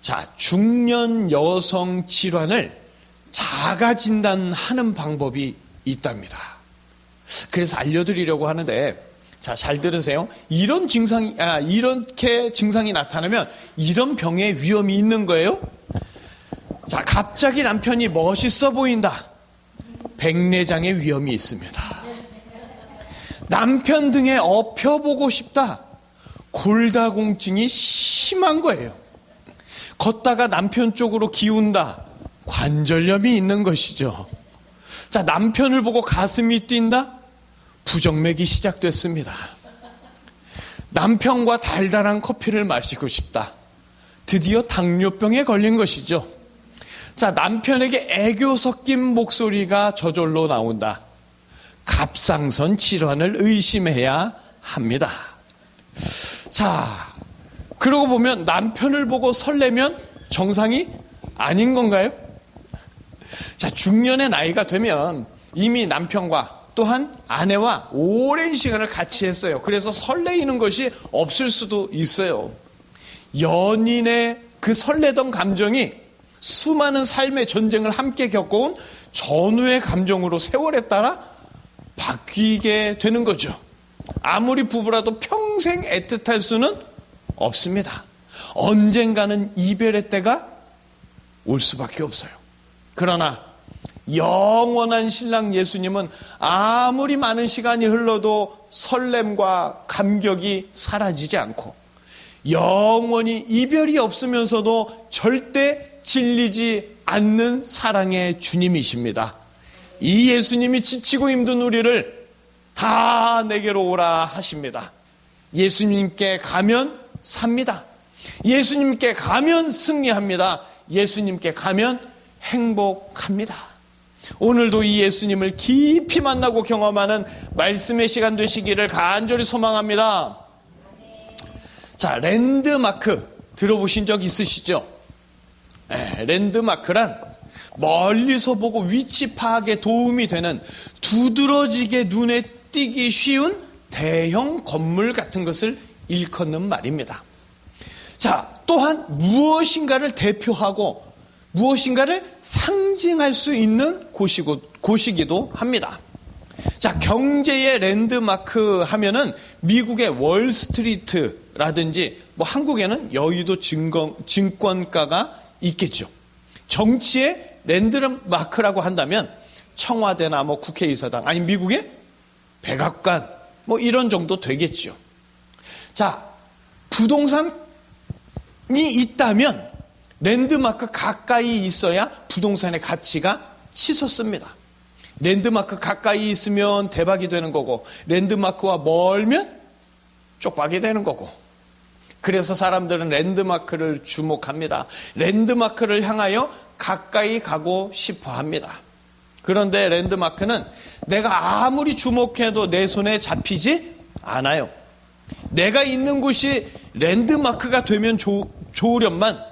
자, 중년 여성 질환을 자가 진단하는 방법이 있답니다. 그래서 알려드리려고 하는데, 자, 잘 들으세요. 이렇게 증상이 나타나면 이런 병의 위험이 있는 거예요. 자, 갑자기 남편이 멋있어 보인다. 백내장의 위험이 있습니다. 남편 등에 업혀보고 싶다. 골다공증이 심한 거예요. 걷다가 남편 쪽으로 기운다. 관절염이 있는 것이죠. 자, 남편을 보고 가슴이 뛴다. 부정맥이 시작됐습니다. 남편과 달달한 커피를 마시고 싶다. 드디어 당뇨병에 걸린 것이죠. 자, 남편에게 애교 섞인 목소리가 저절로 나온다. 갑상선 질환을 의심해야 합니다. 자, 그러고 보면 남편을 보고 설레면 정상이 아닌 건가요? 자, 중년의 나이가 되면 이미 남편과 또한 아내와 오랜 시간을 같이 했어요. 그래서 설레이는 것이 없을 수도 있어요. 연인의 그 설레던 감정이 수많은 삶의 전쟁을 함께 겪어온 전후의 감정으로 세월에 따라 바뀌게 되는 거죠. 아무리 부부라도 평생 애틋할 수는 없습니다. 언젠가는 이별의 때가 올 수밖에 없어요. 그러나 영원한 신랑 예수님은 아무리 많은 시간이 흘러도 설렘과 감격이 사라지지 않고 영원히 이별이 없으면서도 절대 질리지 않는 사랑의 주님이십니다. 이 예수님이 지치고 힘든 우리를 다 내게로 오라 하십니다. 예수님께 가면 삽니다. 예수님께 가면 승리합니다. 예수님께 가면 행복합니다. 오늘도 이 예수님을 깊이 만나고 경험하는 말씀의 시간 되시기를 간절히 소망합니다. 자, 랜드마크 들어보신 적 있으시죠? 네, 랜드마크란 멀리서 보고 위치 파악에 도움이 되는 두드러지게 눈에 띄기 쉬운 대형 건물 같은 것을 일컫는 말입니다. 자, 또한 무엇인가를 대표하고 무엇인가를 상징할 수 있는 곳이기도 합니다. 자, 경제의 랜드마크 하면은 미국의 월스트리트라든지 한국에는 여의도 증권가가 있겠죠. 정치의 랜드마크라고 한다면 청와대나 국회의사당, 아니 미국의 백악관 이런 정도 되겠죠. 자, 부동산이 있다면 랜드마크 가까이 있어야 부동산의 가치가 치솟습니다. 랜드마크 가까이 있으면 대박이 되는 거고 랜드마크와 멀면 쪽박이 되는 거고, 그래서 사람들은 랜드마크를 주목합니다. 랜드마크를 향하여 가까이 가고 싶어 합니다. 그런데 랜드마크는 내가 아무리 주목해도 내 손에 잡히지 않아요. 내가 있는 곳이 랜드마크가 되면 좋으련만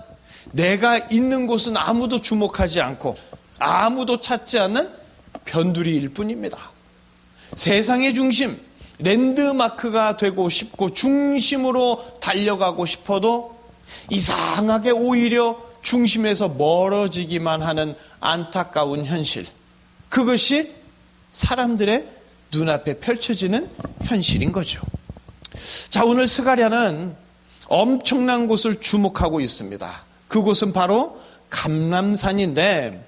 내가 있는 곳은 아무도 주목하지 않고 아무도 찾지 않는 변두리일 뿐입니다. 세상의 중심, 랜드마크가 되고 싶고 중심으로 달려가고 싶어도 이상하게 오히려 중심에서 멀어지기만 하는 안타까운 현실. 그것이 사람들의 눈앞에 펼쳐지는 현실인 거죠. 자, 오늘 스가랴는 엄청난 곳을 주목하고 있습니다. 그곳은 바로 감람산인데,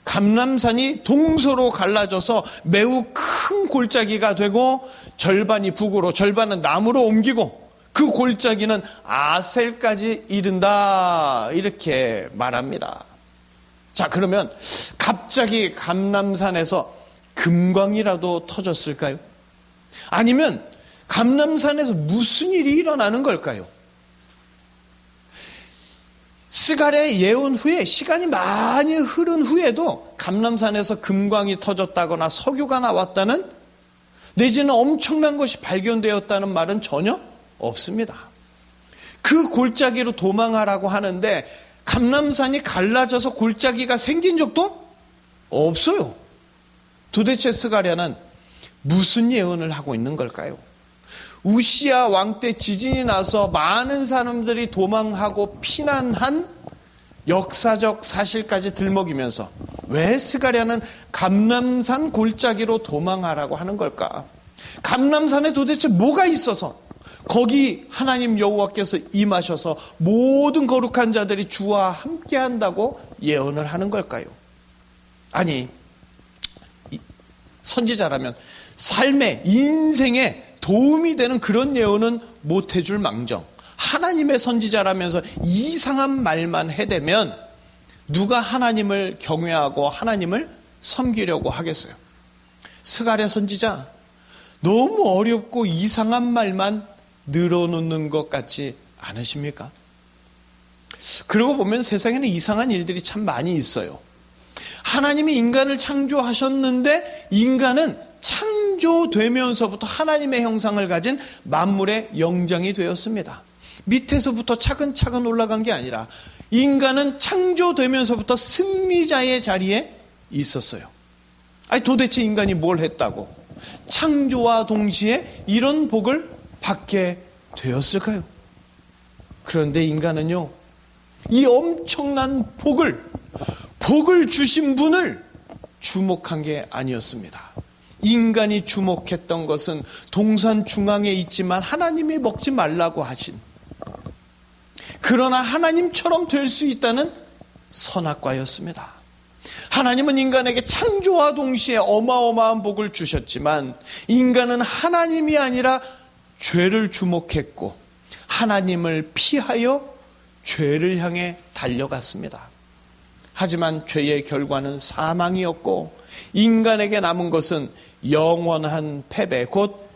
감람산이 동서로 갈라져서 매우 큰 골짜기가 되고 절반이 북으로 절반은 남으로 옮기고 그 골짜기는 아셀까지 이른다, 이렇게 말합니다. 자, 그러면 갑자기 감람산에서 금광이라도 터졌을까요? 아니면 감람산에서 무슨 일이 일어나는 걸까요? 스가랴의 예언 후에 시간이 많이 흐른 후에도 감람산에서 금광이 터졌다거나 석유가 나왔다는, 내지는 엄청난 것이 발견되었다는 말은 전혀 없습니다. 그 골짜기로 도망하라고 하는데 감람산이 갈라져서 골짜기가 생긴 적도 없어요. 도대체 스가랴는 무슨 예언을 하고 있는 걸까요? 우시야 왕 때 지진이 나서 많은 사람들이 도망하고 피난한 역사적 사실까지 들먹이면서 왜 스가랴는 감람산 골짜기로 도망하라고 하는 걸까? 감람산에 도대체 뭐가 있어서 거기 하나님 여호와께서 임하셔서 모든 거룩한 자들이 주와 함께한다고 예언을 하는 걸까요? 아니, 선지자라면 삶에, 인생에 도움이 되는 그런 예언은 못 해줄 망정, 하나님의 선지자라면서 이상한 말만 해대면 누가 하나님을 경외하고 하나님을 섬기려고 하겠어요? 스가랴 선지자, 너무 어렵고 이상한 말만 늘어놓는 것 같지 않으십니까? 그러고 보면 세상에는 이상한 일들이 참 많이 있어요. 하나님이 인간을 창조하셨는데 인간은 창조되면서부터 하나님의 형상을 가진 만물의 영장이 되었습니다. 밑에서부터 차근차근 올라간 게 아니라 인간은 창조되면서부터 승리자의 자리에 있었어요. 아니, 도대체 인간이 뭘 했다고 창조와 동시에 이런 복을 받게 되었을까요? 그런데 인간은요, 이 엄청난 복을 주신 분을 주목한 게 아니었습니다. 인간이 주목했던 것은 동산 중앙에 있지만 하나님이 먹지 말라고 하신, 그러나 하나님처럼 될 수 있다는 선악과였습니다. 하나님은 인간에게 창조와 동시에 어마어마한 복을 주셨지만 인간은 하나님이 아니라 죄를 주목했고 하나님을 피하여 죄를 향해 달려갔습니다. 하지만 죄의 결과는 사망이었고 인간에게 남은 것은 영원한 패배, 곧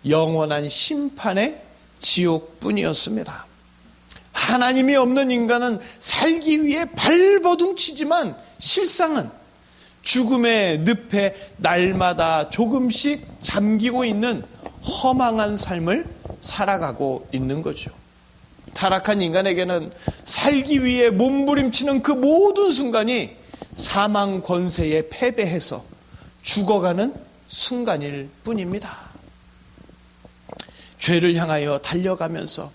영원한 심판의 지옥뿐이었습니다. 하나님이 없는 인간은 살기 위해 발버둥치지만 실상은 죽음의 늪에 날마다 조금씩 잠기고 있는 허망한 삶을 살아가고 있는 거죠. 타락한 인간에게는 살기 위해 몸부림치는 그 모든 순간이 사망 권세에 패배해서 죽어가는 순간일 뿐입니다. 죄를 향하여 달려가면서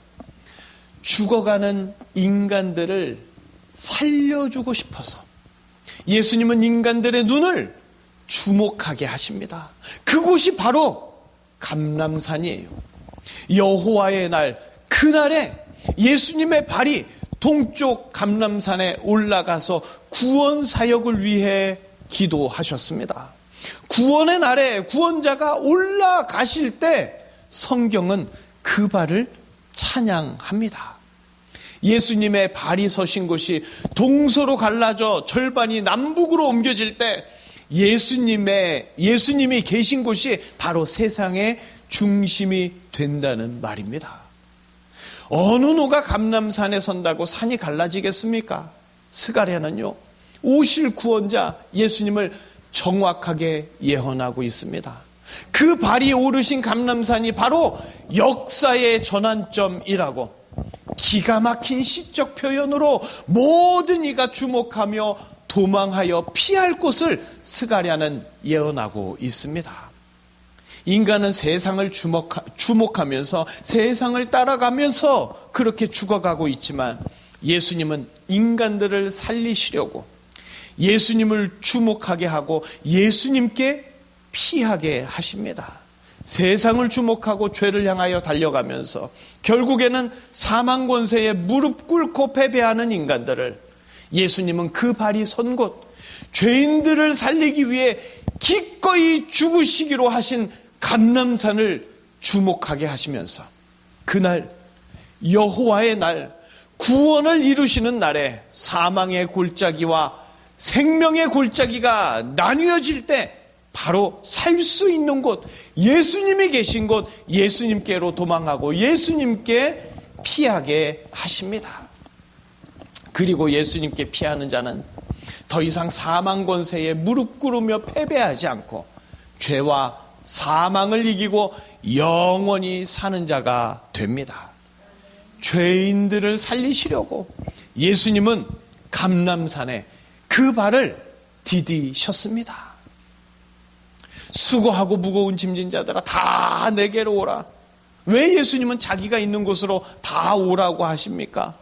죽어가는 인간들을 살려주고 싶어서 예수님은 인간들의 눈을 주목하게 하십니다. 그곳이 바로 감람산이에요. 여호와의 날, 그날에 예수님의 발이 동쪽 감람산에 올라가서 구원 사역을 위해 기도하셨습니다. 구원의 날에 구원자가 올라가실 때 성경은 그 발을 찬양합니다. 예수님의 발이 서신 곳이 동서로 갈라져 절반이 남북으로 옮겨질 때 예수님이 계신 곳이 바로 세상의 중심이 된다는 말입니다. 어느 누가 감람산에 선다고 산이 갈라지겠습니까? 스가랴는요, 오실 구원자 예수님을 정확하게 예언하고 있습니다. 그 발이 오르신 감람산이 바로 역사의 전환점이라고 기가 막힌 시적 표현으로 모든 이가 주목하며 도망하여 피할 곳을 스가랴는 예언하고 있습니다. 인간은 세상을 주목하면서 세상을 따라가면서 그렇게 죽어가고 있지만 예수님은 인간들을 살리시려고 예수님을 주목하게 하고 예수님께 피하게 하십니다. 세상을 주목하고 죄를 향하여 달려가면서 결국에는 사망 권세에 무릎 꿇고 패배하는 인간들을 예수님은 그 발이 선 곳, 죄인들을 살리기 위해 기꺼이 죽으시기로 하신 감람산을 주목하게 하시면서 그날 여호와의 날, 구원을 이루시는 날에 사망의 골짜기와 생명의 골짜기가 나뉘어질 때 바로 살 수 있는 곳, 예수님이 계신 곳, 예수님께로 도망하고 예수님께 피하게 하십니다. 그리고 예수님께 피하는 자는 더 이상 사망 권세에 무릎 꿇으며 패배하지 않고 죄와 사망을 이기고 영원히 사는 자가 됩니다. 죄인들을 살리시려고 예수님은 감람산에 그 발을 디디셨습니다. 수고하고 무거운 짐진 자들아 다 내게로 오라. 왜 예수님은 자기가 있는 곳으로 다 오라고 하십니까?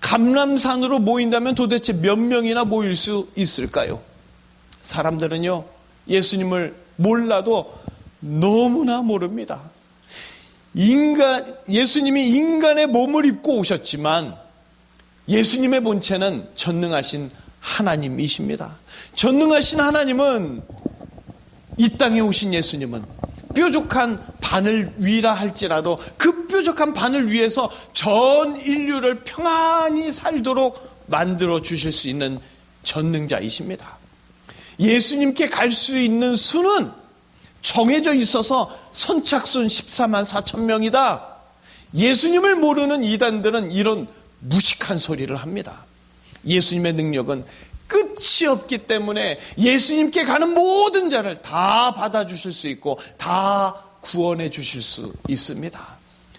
감람산으로 모인다면 도대체 몇 명이나 모일 수 있을까요? 사람들은요, 예수님을 몰라도 너무나 모릅니다. 예수님이 인간의 몸을 입고 오셨지만 예수님의 본체는 전능하신 하나님이십니다. 전능하신 하나님은, 이 땅에 오신 예수님은 뾰족한 바늘 위라 할지라도 그 뾰족한 바늘 위에서 전 인류를 평안히 살도록 만들어 주실 수 있는 전능자이십니다. 예수님께 갈 수 있는 수는 정해져 있어서 선착순 14만 4천 명이다. 예수님을 모르는 이단들은 이런 무식한 소리를 합니다. 예수님의 능력은 끝이 없기 때문에 예수님께 가는 모든 자를 다 받아주실 수 있고 다 구원해 주실 수 있습니다.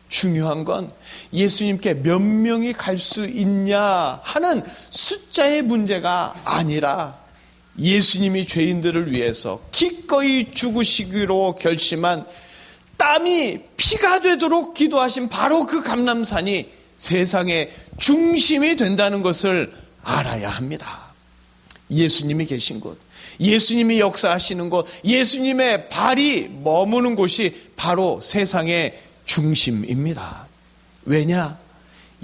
중요한 건 예수님께 몇 명이 갈 수 있냐 하는 숫자의 문제가 아니라 예수님이 죄인들을 위해서 기꺼이 죽으시기로 결심한 땀이 피가 되도록 기도하신 바로 그 감람산이 세상의 중심이 된다는 것을 알아야 합니다. 예수님이 계신 곳, 예수님이 역사하시는 곳, 예수님의 발이 머무는 곳이 바로 세상의 중심입니다. 왜냐?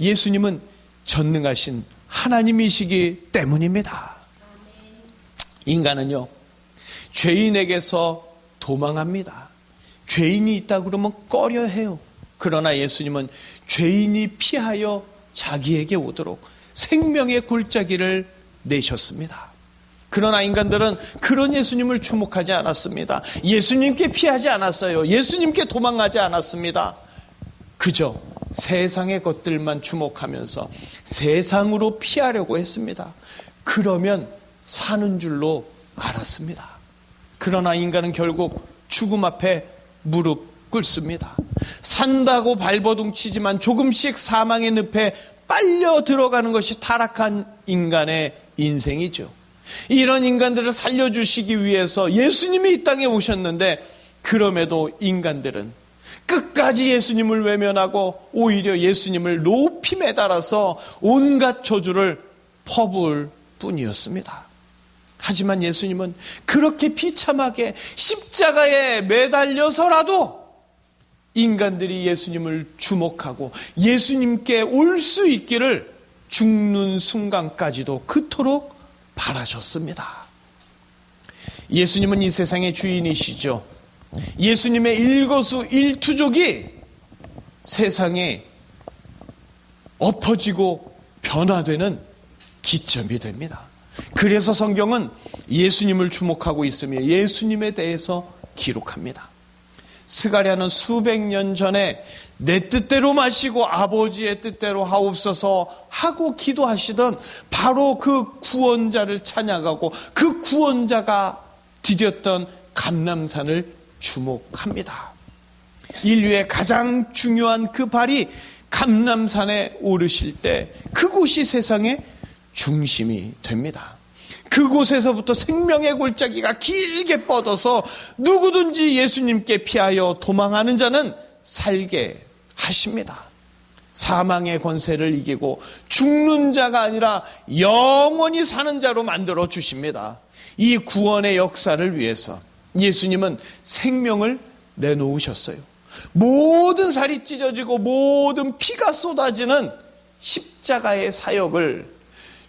예수님은 전능하신 하나님이시기 때문입니다. 인간은요, 죄인에게서 도망합니다. 죄인이 있다 그러면 꺼려해요. 그러나 예수님은 죄인이 피하여 자기에게 오도록 생명의 골짜기를 내셨습니다. 그러나 인간들은 그런 예수님을 주목하지 않았습니다. 예수님께 피하지 않았어요. 예수님께 도망가지 않았습니다. 그저 세상의 것들만 주목하면서 세상으로 피하려고 했습니다. 그러면 사는 줄로 알았습니다. 그러나 인간은 결국 죽음 앞에 무릎 꿇습니다. 산다고 발버둥치지만 조금씩 사망의 늪에 빨려 들어가는 것이 타락한 인간의 인생이죠. 이런 인간들을 살려주시기 위해서 예수님이 이 땅에 오셨는데, 그럼에도 인간들은 끝까지 예수님을 외면하고 오히려 예수님을 높이 매달아서 온갖 저주를 퍼부을 뿐이었습니다. 하지만 예수님은 그렇게 비참하게 십자가에 매달려서라도 인간들이 예수님을 주목하고 예수님께 올 수 있기를 죽는 순간까지도 그토록 바라셨습니다. 예수님은 이 세상의 주인이시죠. 예수님의 일거수일투족이 세상에 엎어지고 변화되는 기점이 됩니다. 그래서 성경은 예수님을 주목하고 있으며 예수님에 대해서 기록합니다. 스가랴는 수백 년 전에 내 뜻대로 마시고 아버지의 뜻대로 하옵소서 하고 기도하시던 바로 그 구원자를 찬양하고 그 구원자가 디뎠던 감람산을 주목합니다. 인류의 가장 중요한 그 발이 감람산에 오르실 때 그곳이 세상의 중심이 됩니다. 그곳에서부터 생명의 골짜기가 길게 뻗어서 누구든지 예수님께 피하여 도망하는 자는 살게 하십니다. 사망의 권세를 이기고 죽는 자가 아니라 영원히 사는 자로 만들어 주십니다. 이 구원의 역사를 위해서 예수님은 생명을 내놓으셨어요. 모든 살이 찢어지고 모든 피가 쏟아지는 십자가의 사역을,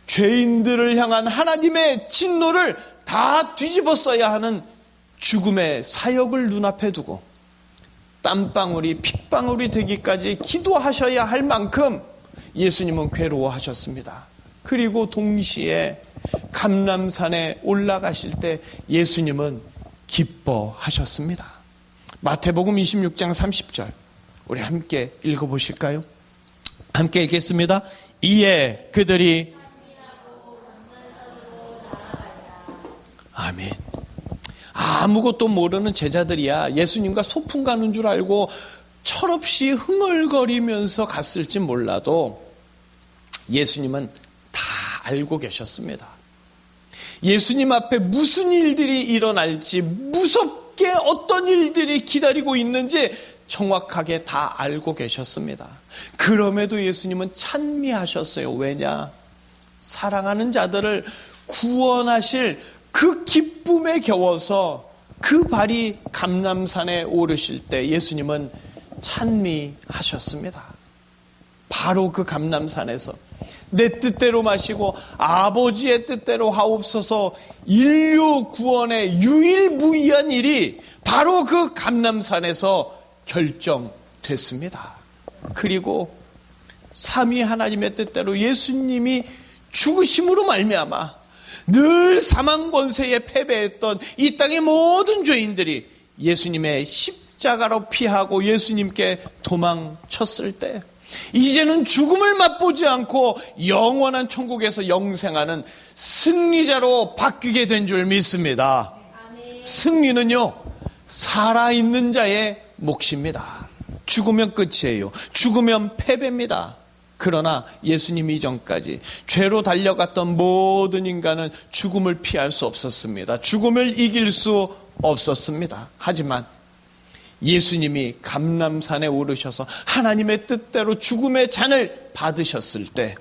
죄인들을 향한 하나님의 진노를 다 뒤집어 써야 하는 죽음의 사역을 눈앞에 두고 땀방울이 핏방울이 되기까지 기도하셔야 할 만큼 예수님은 괴로워하셨습니다. 그리고 동시에 감람산에 올라가실 때 예수님은 기뻐하셨습니다. 마태복음 26장 30절 우리 함께 읽어보실까요? 함께 읽겠습니다. 이에 그들이 아멘. 아무것도 모르는 제자들이야 예수님과 소풍 가는 줄 알고 철없이 흥얼거리면서 갔을지 몰라도 예수님은 다 알고 계셨습니다. 예수님 앞에 무슨 일들이 일어날지, 무섭게 어떤 일들이 기다리고 있는지 정확하게 다 알고 계셨습니다. 그럼에도 예수님은 찬미하셨어요. 왜냐? 사랑하는 자들을 구원하실 그 기쁨에 겨워서 그 발이 감람산에 오르실 때 예수님은 찬미하셨습니다. 바로 그 감람산에서 내 뜻대로 마시고 아버지의 뜻대로 하옵소서 인류 구원의 유일무이한 일이 바로 그 감람산에서 결정됐습니다. 그리고 삼위 하나님의 뜻대로 예수님이 죽으심으로 말미암아 늘 사망 권세에 패배했던 이 땅의 모든 죄인들이 예수님의 십자가로 피하고 예수님께 도망쳤을 때 이제는 죽음을 맛보지 않고 영원한 천국에서 영생하는 승리자로 바뀌게 된 줄 믿습니다. 승리는요, 살아있는 자의 몫입니다. 죽으면 끝이에요. 죽으면 패배입니다. 그러나 예수님 이전까지 죄로 달려갔던 모든 인간은 죽음을 피할 수 없었습니다. 죽음을 이길 수 없었습니다. 하지만 예수님이 감람산에 오르셔서 하나님의 뜻대로 죽음의 잔을 받으셨을 때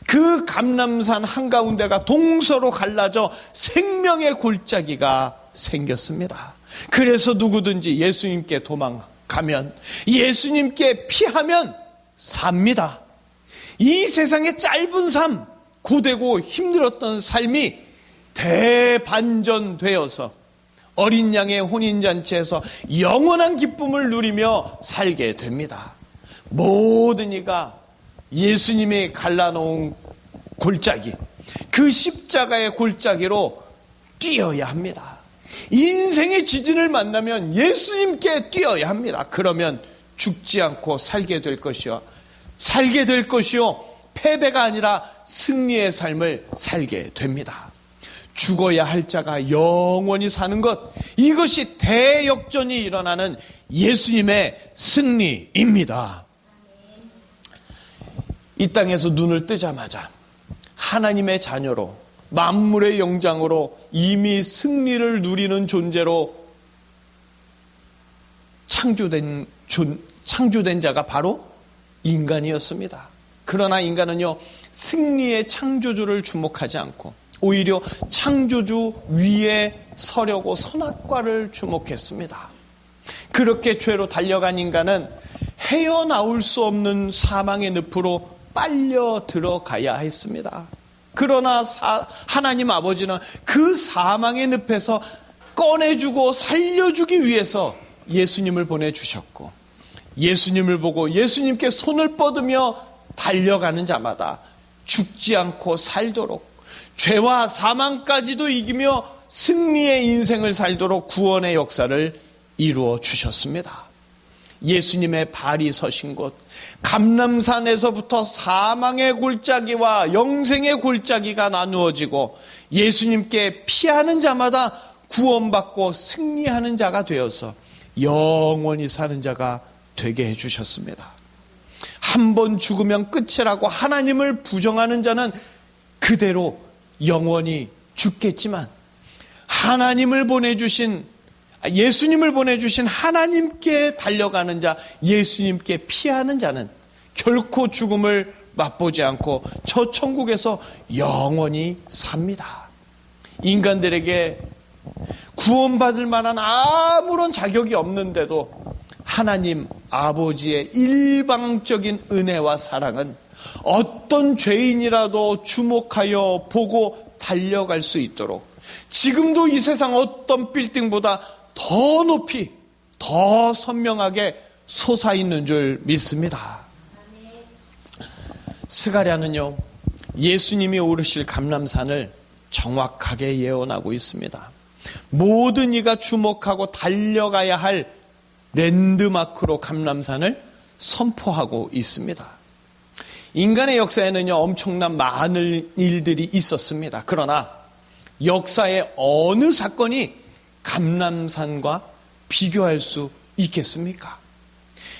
그 감람산 한가운데가 동서로 갈라져 생명의 골짜기가 생겼습니다. 그래서 누구든지 예수님께 도망가면, 예수님께 피하면 삽니다. 이 세상의 짧은 삶, 고되고 힘들었던 삶이 대반전되어서 어린 양의 혼인잔치에서 영원한 기쁨을 누리며 살게 됩니다. 모든 이가 예수님이 갈라놓은 골짜기, 그 십자가의 골짜기로 뛰어야 합니다. 인생의 지진을 만나면 예수님께 뛰어야 합니다. 그러면 죽지 않고 살게 될 것이요, 패배가 아니라 승리의 삶을 살게 됩니다. 죽어야 할 자가 영원히 사는 것, 이것이 대역전이 일어나는 예수님의 승리입니다. 이 땅에서 눈을 뜨자마자 하나님의 자녀로, 만물의 영장으로 이미 승리를 누리는 존재로 창조된 자가 바로 인간이었습니다. 그러나 인간은요, 승리의 창조주를 주목하지 않고 오히려 창조주 위에 서려고 선악과를 주목했습니다. 그렇게 죄로 달려간 인간은 헤어나올 수 없는 사망의 늪으로 빨려 들어가야 했습니다. 그러나 하나님 아버지는 그 사망의 늪에서 꺼내주고 살려주기 위해서 예수님을 보내주셨고, 예수님을 보고 예수님께 손을 뻗으며 달려가는 자마다 죽지 않고 살도록, 죄와 사망까지도 이기며 승리의 인생을 살도록 구원의 역사를 이루어 주셨습니다. 예수님의 발이 서신 곳 감람산에서부터 사망의 골짜기와 영생의 골짜기가 나누어지고 예수님께 피하는 자마다 구원받고 승리하는 자가 되어서 영원히 사는 자가 되게 해주셨습니다. 한 번 죽으면 끝이라고 하나님을 부정하는 자는 그대로 영원히 죽겠지만, 예수님을 보내주신 하나님께 달려가는 자, 예수님께 피하는 자는 결코 죽음을 맛보지 않고 저 천국에서 영원히 삽니다. 인간들에게 구원받을 만한 아무런 자격이 없는데도 하나님 아버지의 일방적인 은혜와 사랑은 어떤 죄인이라도 주목하여 보고 달려갈 수 있도록 지금도 이 세상 어떤 빌딩보다 더 높이, 더 선명하게 솟아있는 줄 믿습니다. 스가랴는요, 예수님이 오르실 감람산을 정확하게 예언하고 있습니다. 모든 이가 주목하고 달려가야 할 랜드마크로 감람산을 선포하고 있습니다. 인간의 역사에는요, 엄청난 많은 일들이 있었습니다. 그러나 역사의 어느 사건이 감람산과 비교할 수 있겠습니까?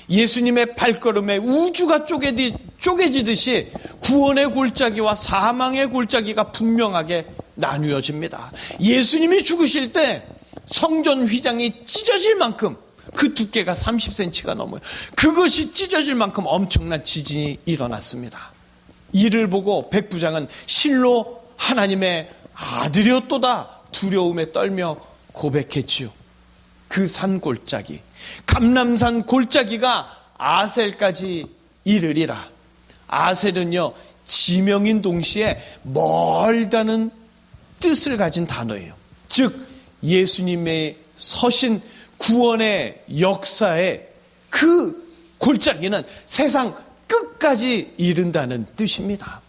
예수님의 발걸음에 우주가 쪼개지듯이 구원의 골짜기와 사망의 골짜기가 분명하게 나뉘어집니다. 예수님이 죽으실 때 성전 휘장이 찢어질 만큼 그 두께가 30cm가 넘어요. 그것이 찢어질 만큼 엄청난 지진이 일어났습니다. 이를 보고 백부장은 실로 하나님의 아들이었도다 두려움에 떨며 고백했지요. 그 산 골짜기, 감람산 골짜기가 아셀까지 이르리라. 아셀은요, 지명인 동시에 멀다는 뜻을 가진 단어예요. 즉 예수님의 서신 구원의 역사에 그 골짜기는 세상 끝까지 이른다는 뜻입니다.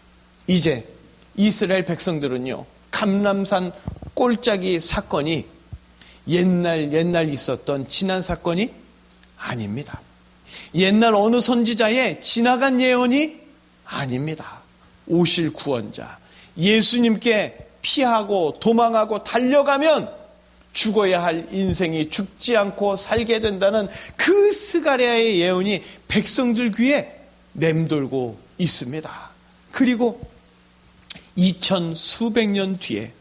이제 이스라엘 백성들은요, 감람산 골짜기 사건이 옛날 있었던 지난 사건이 아닙니다. 옛날 어느 선지자의 지나간 예언이 아닙니다. 오실 구원자 예수님께 피하고 도망하고 달려가면 죽어야 할 인생이 죽지 않고 살게 된다는 그 스가랴의 예언이 백성들 귀에 맴돌고 있습니다. 그리고 2000수백 년 뒤에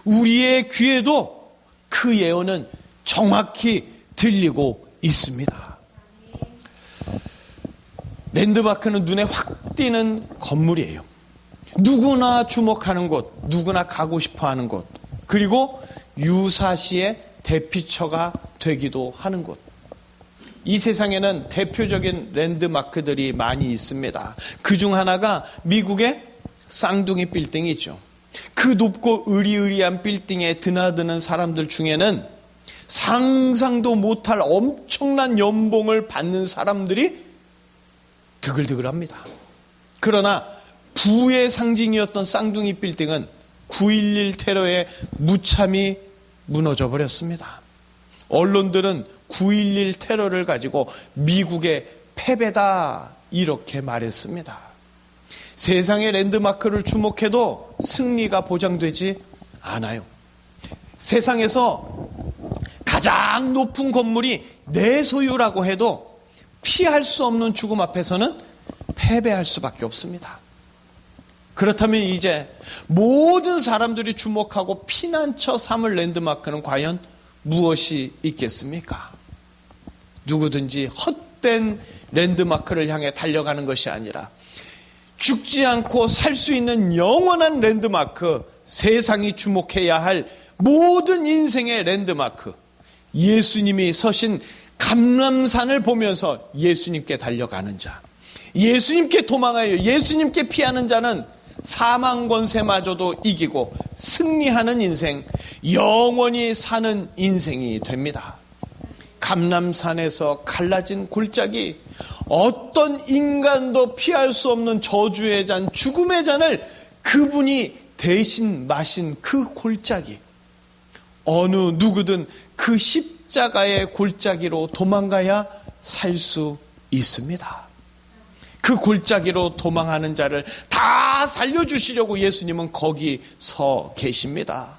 우리의 귀에도 그 예언은 정확히 들리고 있습니다. 랜드마크는 눈에 확 띄는 건물이에요. 누구나 주목하는 곳, 누구나 가고 싶어하는 곳, 그리고 유사시의 대피처가 되기도 하는 곳. 이 세상에는 대표적인 랜드마크들이 많이 있습니다. 그중 하나가 미국의 쌍둥이 빌딩이죠. 그 높고 으리으리한 빌딩에 드나드는 사람들 중에는 상상도 못할 엄청난 연봉을 받는 사람들이 드글드글합니다. 그러나 부의 상징이었던 쌍둥이 빌딩은 9.11 테러에 무참히 무너져 버렸습니다. 언론들은 9.11 테러를 가지고 미국의 패배다 이렇게 말했습니다. 세상의 랜드마크를 주목해도 승리가 보장되지 않아요. 세상에서 가장 높은 건물이 내 소유라고 해도 피할 수 없는 죽음 앞에서는 패배할 수밖에 없습니다. 그렇다면 이제 모든 사람들이 주목하고 피난처 삼을 랜드마크는 과연 무엇이 있겠습니까? 누구든지 헛된 랜드마크를 향해 달려가는 것이 아니라 죽지 않고 살 수 있는 영원한 랜드마크, 세상이 주목해야 할 모든 인생의 랜드마크, 예수님이 서신 감람산을 보면서 예수님께 달려가는 자, 예수님께 도망하여 예수님께 피하는 자는 사망 권세마저도 이기고 승리하는 인생, 영원히 사는 인생이 됩니다. 감람산에서 갈라진 골짜기, 어떤 인간도 피할 수 없는 저주의 잔, 죽음의 잔을 그분이 대신 마신 그 골짜기, 어느 누구든 그 십자가의 골짜기로 도망가야 살 수 있습니다. 그 골짜기로 도망하는 자를 다 살려주시려고 예수님은 거기 서 계십니다.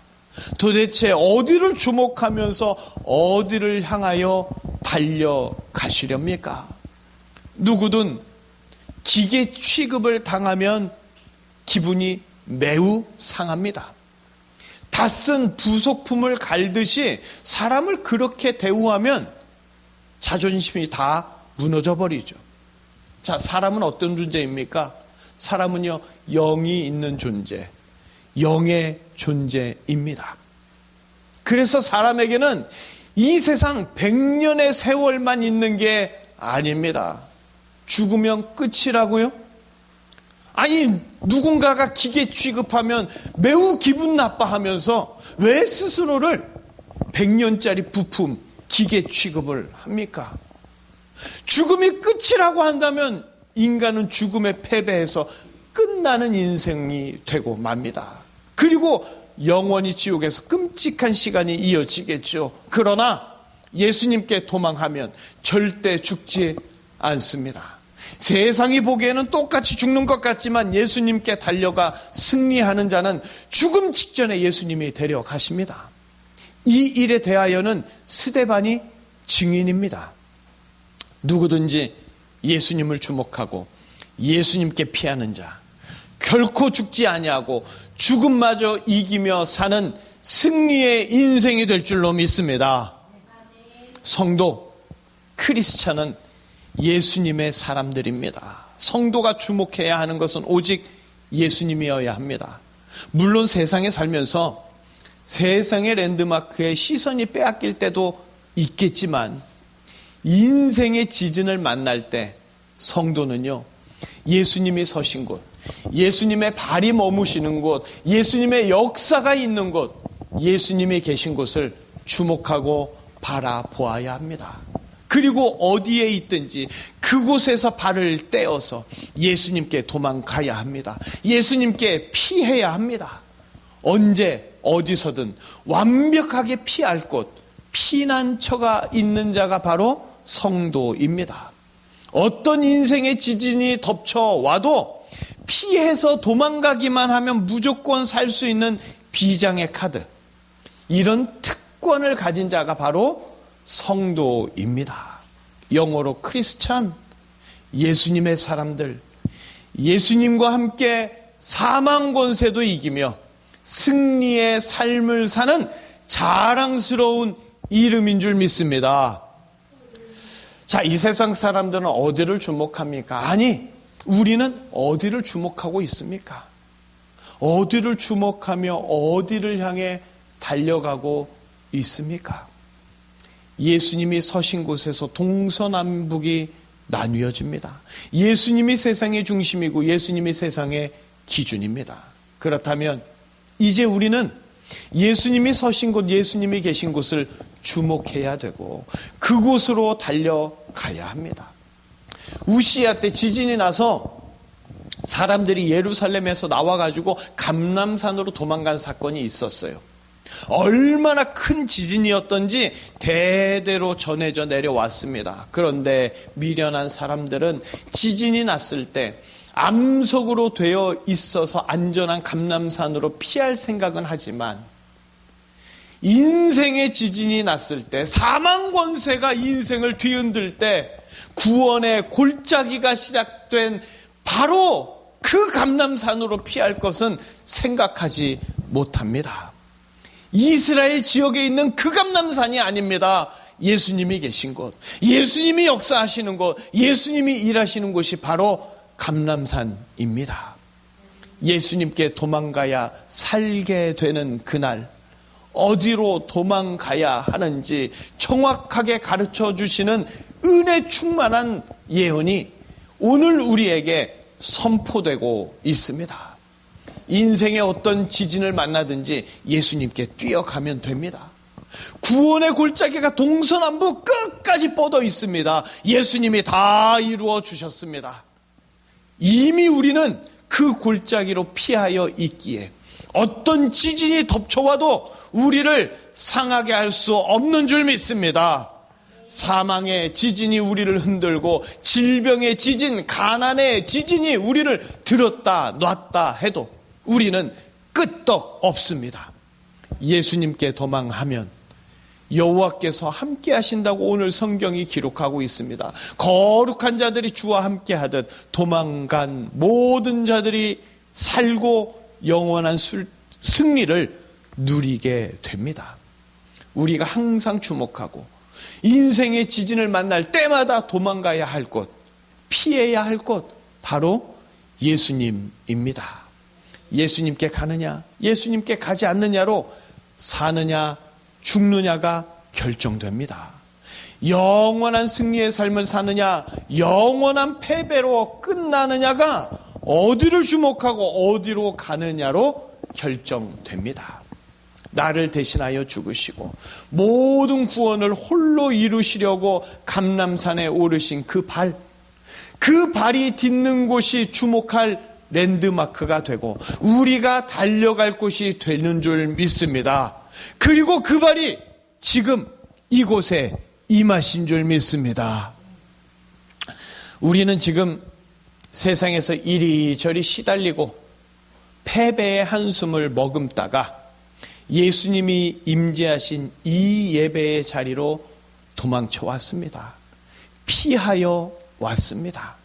도대체 어디를 주목하면서 어디를 향하여 달려가시렵니까? 누구든 기계 취급을 당하면 기분이 매우 상합니다. 다 쓴 부속품을 갈듯이 사람을 그렇게 대우하면 자존심이 다 무너져 버리죠. 자, 사람은 어떤 존재입니까? 사람은요, 영이 있는 존재, 영의 존재입니다. 그래서 사람에게는 이 세상 100년의 세월만 있는 게 아닙니다. 죽으면 끝이라고요? 아니, 누군가가 기계 취급하면 매우 기분 나빠하면서 왜 스스로를 100년짜리 부품, 기계 취급을 합니까? 죽음이 끝이라고 한다면 인간은 죽음에 패배해서 끝나는 인생이 되고 맙니다. 그리고 영원히 지옥에서 끔찍한 시간이 이어지겠죠. 그러나 예수님께 도망하면 절대 죽지 않습니다. 세상이 보기에는 똑같이 죽는 것 같지만 예수님께 달려가 승리하는 자는 죽음 직전에 예수님이 데려가십니다. 이 일에 대하여는 스데반이 증인입니다. 누구든지 예수님을 주목하고 예수님께 피하는 자, 결코 죽지 아니하고 죽음마저 이기며 사는 승리의 인생이 될 줄로 믿습니다. 성도, 크리스찬은 예수님의 사람들입니다. 성도가 주목해야 하는 것은 오직 예수님이어야 합니다. 물론 세상에 살면서 세상의 랜드마크에 시선이 빼앗길 때도 있겠지만 인생의 지진을 만날 때 성도는요, 예수님이 서신 곳, 예수님의 발이 머무시는 곳, 예수님의 역사가 있는 곳, 예수님이 계신 곳을 주목하고 바라보아야 합니다. 그리고 어디에 있든지 그곳에서 발을 떼어서 예수님께 도망가야 합니다. 예수님께 피해야 합니다. 언제 어디서든 완벽하게 피할 곳, 피난처가 있는 자가 바로 성도입니다. 어떤 인생의 지진이 덮쳐와도 피해서 도망가기만 하면 무조건 살 수 있는 비장의 카드, 이런 특권을 가진 자가 바로 성도입니다. 영어로 크리스찬, 예수님의 사람들, 예수님과 함께 사망 권세도 이기며 승리의 삶을 사는 자랑스러운 이름인 줄 믿습니다. 자, 이 세상 사람들은 어디를 주목합니까? 아니, 우리는 어디를 주목하고 있습니까? 어디를 주목하며 어디를 향해 달려가고 있습니까? 예수님이 서신 곳에서 동서남북이 나뉘어집니다. 예수님이 세상의 중심이고 예수님이 세상의 기준입니다. 그렇다면 이제 우리는 예수님이 서신 곳, 예수님이 계신 곳을 주목해야 되고 그곳으로 달려가야 합니다. 우시야 때 지진이 나서 사람들이 예루살렘에서 나와가지고 감람산으로 도망간 사건이 있었어요. 얼마나 큰 지진이었던지 대대로 전해져 내려왔습니다. 그런데 미련한 사람들은 지진이 났을 때 암석으로 되어 있어서 안전한 감람산으로 피할 생각은 하지만 인생의 지진이 났을 때, 사망 권세가 인생을 뒤흔들 때 구원의 골짜기가 시작된 바로 그 감람산으로 피할 것은 생각하지 못합니다. 이스라엘 지역에 있는 그 감람산이 아닙니다. 예수님이 계신 곳, 예수님이 역사하시는 곳, 예수님이 일하시는 곳이 바로 감람산입니다. 예수님께 도망가야 살게 되는 그날, 어디로 도망가야 하는지 정확하게 가르쳐 주시는 은혜 충만한 예언이 오늘 우리에게 선포되고 있습니다. 인생의 어떤 지진을 만나든지 예수님께 뛰어가면 됩니다. 구원의 골짜기가 동서남북 끝까지 뻗어 있습니다. 예수님이 다 이루어 주셨습니다. 이미 우리는 그 골짜기로 피하여 있기에 어떤 지진이 덮쳐와도 우리를 상하게 할 수 없는 줄 믿습니다. 사망의 지진이 우리를 흔들고 질병의 지진, 가난의 지진이 우리를 들었다 놨다 해도 우리는 끄떡 없습니다. 예수님께 도망하면 여호와께서 함께 하신다고 오늘 성경이 기록하고 있습니다. 거룩한 자들이 주와 함께 하듯 도망간 모든 자들이 살고 영원한 승리를 누리게 됩니다. 우리가 항상 주목하고 인생의 지진을 만날 때마다 도망가야 할 곳, 피해야 할 곳, 바로 예수님입니다. 예수님께 가느냐, 예수님께 가지 않느냐로 사느냐, 죽느냐가 결정됩니다. 영원한 승리의 삶을 사느냐, 영원한 패배로 끝나느냐가 어디를 주목하고 어디로 가느냐로 결정됩니다. 나를 대신하여 죽으시고 모든 구원을 홀로 이루시려고 감람산에 오르신 그 발이 딛는 곳이 주목할 랜드마크가 되고 우리가 달려갈 곳이 되는 줄 믿습니다. 그리고 그 발이 지금 이곳에 임하신 줄 믿습니다. 우리는 지금 세상에서 이리저리 시달리고 패배의 한숨을 머금다가 예수님이 임재하신 이 예배의 자리로 도망쳐 왔습니다. 피하여 왔습니다.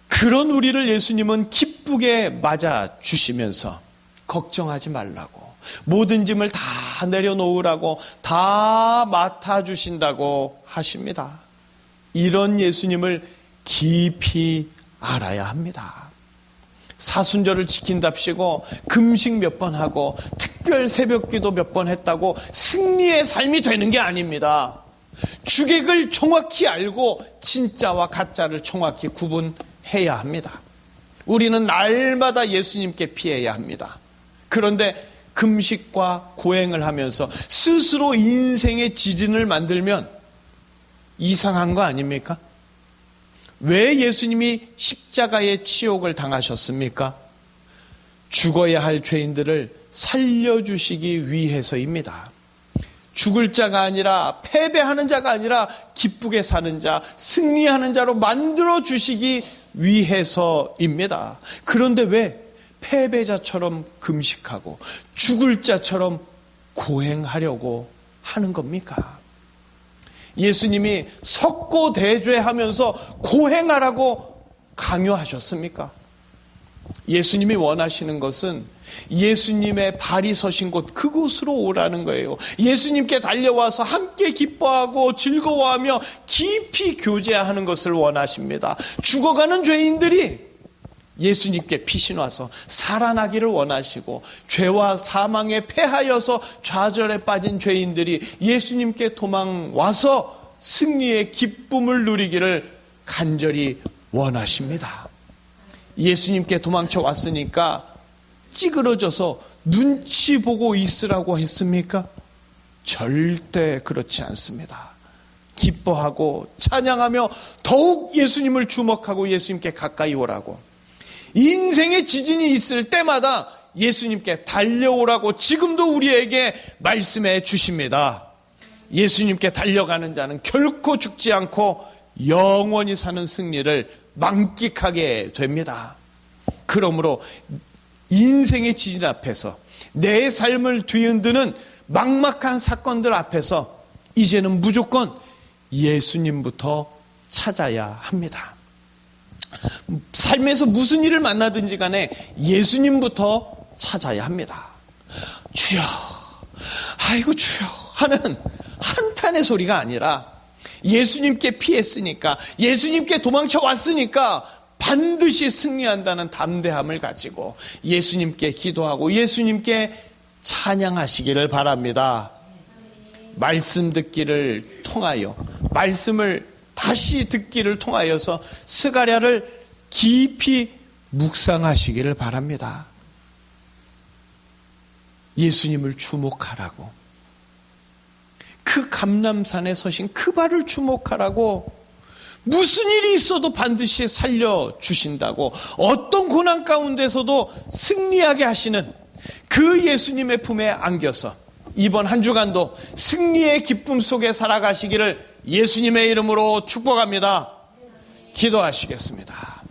그런 우리를 예수님은 기쁘게 맞아 주시면서 걱정하지 말라고, 모든 짐을 다 내려놓으라고, 다 맡아주신다고 하십니다. 이런 예수님을 깊이 알아야 합니다. 사순절을 지킨답시고 금식 몇 번 하고 특별 새벽기도 몇 번 했다고 승리의 삶이 되는 게 아닙니다. 주객을 정확히 알고 진짜와 가짜를 정확히 구분해야 합니다. 우리는 날마다 예수님께 피해야 합니다. 그런데 금식과 고행을 하면서 스스로 인생의 지진을 만들면 이상한 거 아닙니까? 왜 예수님이 십자가의 치욕을 당하셨습니까? 죽어야 할 죄인들을 살려주시기 위해서입니다. 죽을 자가 아니라, 패배하는 자가 아니라 기쁘게 사는 자, 승리하는 자로 만들어주시기 위해서입니다. 그런데 왜 패배자처럼 금식하고 죽을 자처럼 고행하려고 하는 겁니까? 예수님이 석고대죄하면서 고행하라고 강요하셨습니까? 예수님이 원하시는 것은 예수님의 발이 서신 곳 그곳으로 오라는 거예요. 예수님께 달려와서 함께 기뻐하고 즐거워하며 깊이 교제하는 것을 원하십니다. 죽어가는 죄인들이 예수님께 피신와서 살아나기를 원하시고, 죄와 사망에 패하여서 좌절에 빠진 죄인들이 예수님께 도망와서 승리의 기쁨을 누리기를 간절히 원하십니다. 예수님께 도망쳐 왔으니까 찌그러져서 눈치 보고 있으라고 했습니까? 절대 그렇지 않습니다. 기뻐하고 찬양하며 더욱 예수님을 주목하고 예수님께 가까이 오라고, 인생의 지진이 있을 때마다 예수님께 달려오라고 지금도 우리에게 말씀해 주십니다. 예수님께 달려가는 자는 결코 죽지 않고 영원히 사는 승리를 만끽하게 됩니다. 그러므로 인생의 지진 앞에서, 내 삶을 뒤흔드는 막막한 사건들 앞에서 이제는 무조건 예수님부터 찾아야 합니다. 삶에서 무슨 일을 만나든지 간에 예수님부터 찾아야 합니다. 주여, 아이고 주여 하는 한탄의 소리가 아니라, 예수님께 피했으니까, 예수님께 도망쳐 왔으니까 반드시 승리한다는 담대함을 가지고 예수님께 기도하고 예수님께 찬양하시기를 바랍니다. 말씀 듣기를 통하여, 말씀을 다시 듣기를 통하여서 스가랴를 깊이 묵상하시기를 바랍니다. 예수님을 주목하라고, 그 감람산에 서신 그 발을 주목하라고, 무슨 일이 있어도 반드시 살려주신다고, 어떤 고난 가운데서도 승리하게 하시는 그 예수님의 품에 안겨서 이번 한 주간도 승리의 기쁨 속에 살아가시기를 예수님의 이름으로 축복합니다. 기도하시겠습니다.